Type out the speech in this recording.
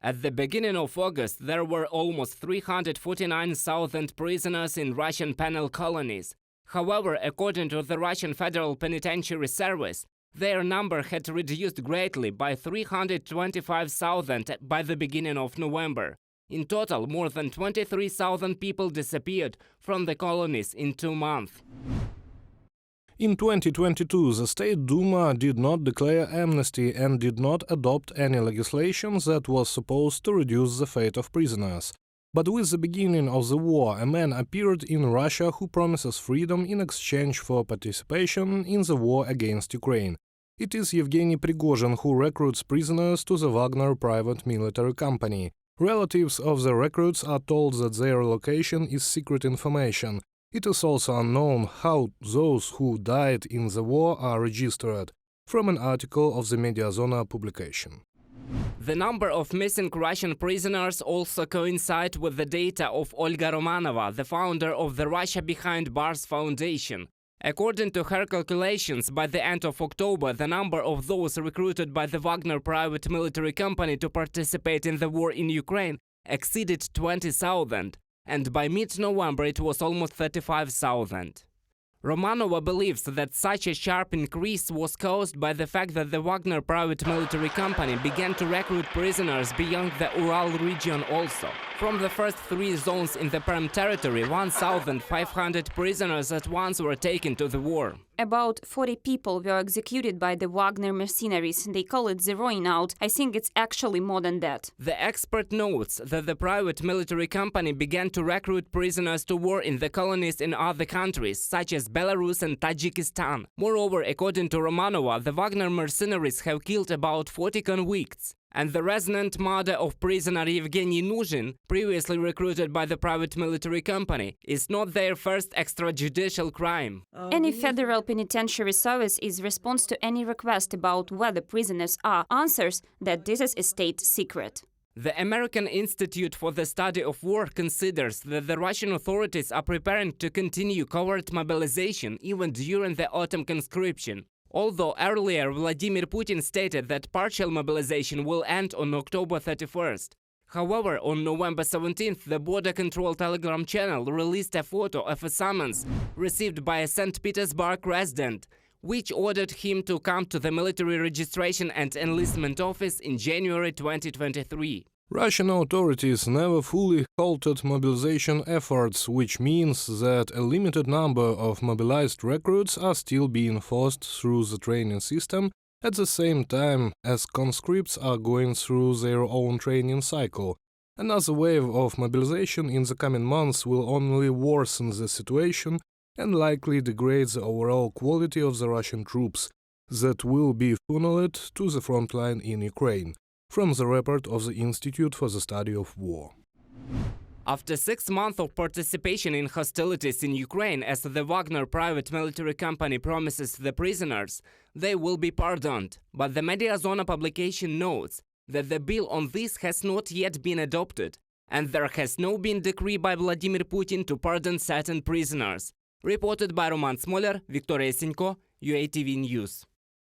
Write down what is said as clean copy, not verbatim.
At the beginning of August, there were almost 349,000 prisoners in Russian penal colonies. However, according to the Russian Federal Penitentiary Service, their number had reduced greatly by 325,000 by the beginning of November. In total, more than 23,000 people disappeared from the colonies in 2 months. In 2022, the State Duma did not declare amnesty and did not adopt any legislation that was supposed to reduce the fate of prisoners. But with the beginning of the war, a man appeared in Russia who promises freedom in exchange for participation in the war against Ukraine. It is Yevgeny Prigozhin who recruits prisoners to the Wagner Private Military Company. Relatives of the recruits are told that their location is secret information. It is also unknown how those who died in the war are registered, from an article of the Mediazona publication. The number of missing Russian prisoners also coincide with the data of Olga Romanova, the founder of the Russia Behind Bars Foundation. According to her calculations, by the end of October, the number of those recruited by the Wagner Private Military Company to participate in the war in Ukraine exceeded 20,000. And by mid-November it was almost 35,000. Romanova believes that such a sharp increase was caused by the fact that the Wagner Private Military Company began to recruit prisoners beyond the Ural region also. From the first 3 zones in the Perm territory, 1,500 prisoners at once were taken to the war. About 40 people were executed by the Wagner mercenaries. They call it zeroing out. I think it's actually more than that. The expert notes that the private military company began to recruit prisoners to war in the colonies in other countries, such as Belarus and Tajikistan. Moreover, according to Romanova, the Wagner mercenaries have killed about 40 convicts. And the resonant murder of prisoner Yevgeny Nuzhin, previously recruited by the private military company, is not their first extrajudicial crime. Any federal penitentiary service is response to any request about where the prisoners are answers that this is a state secret. The American Institute for the Study of War considers that the Russian authorities are preparing to continue covert mobilization even during the autumn conscription. Although earlier Vladimir Putin stated that partial mobilization will end on October 31st. However, on November 17th, the Border Control Telegram channel released a photo of a summons received by a St. Petersburg resident, which ordered him to come to the military registration and enlistment office in January 2023. Russian authorities never fully halted mobilization efforts, which means that a limited number of mobilized recruits are still being forced through the training system at the same time as conscripts are going through their own training cycle. Another wave of mobilization in the coming months will only worsen the situation and likely degrade the overall quality of the Russian troops that will be funneled to the front line in Ukraine. From the report of the Institute for the Study of War. After 6 months of participation in hostilities in Ukraine, as the Wagner Private Military Company promises the prisoners, they will be pardoned. But the Mediazona publication notes that the bill on this has not yet been adopted, and there has not been decree by Vladimir Putin to pardon certain prisoners. Reported by Roman Smoler, Victoria Sinko, UATV News.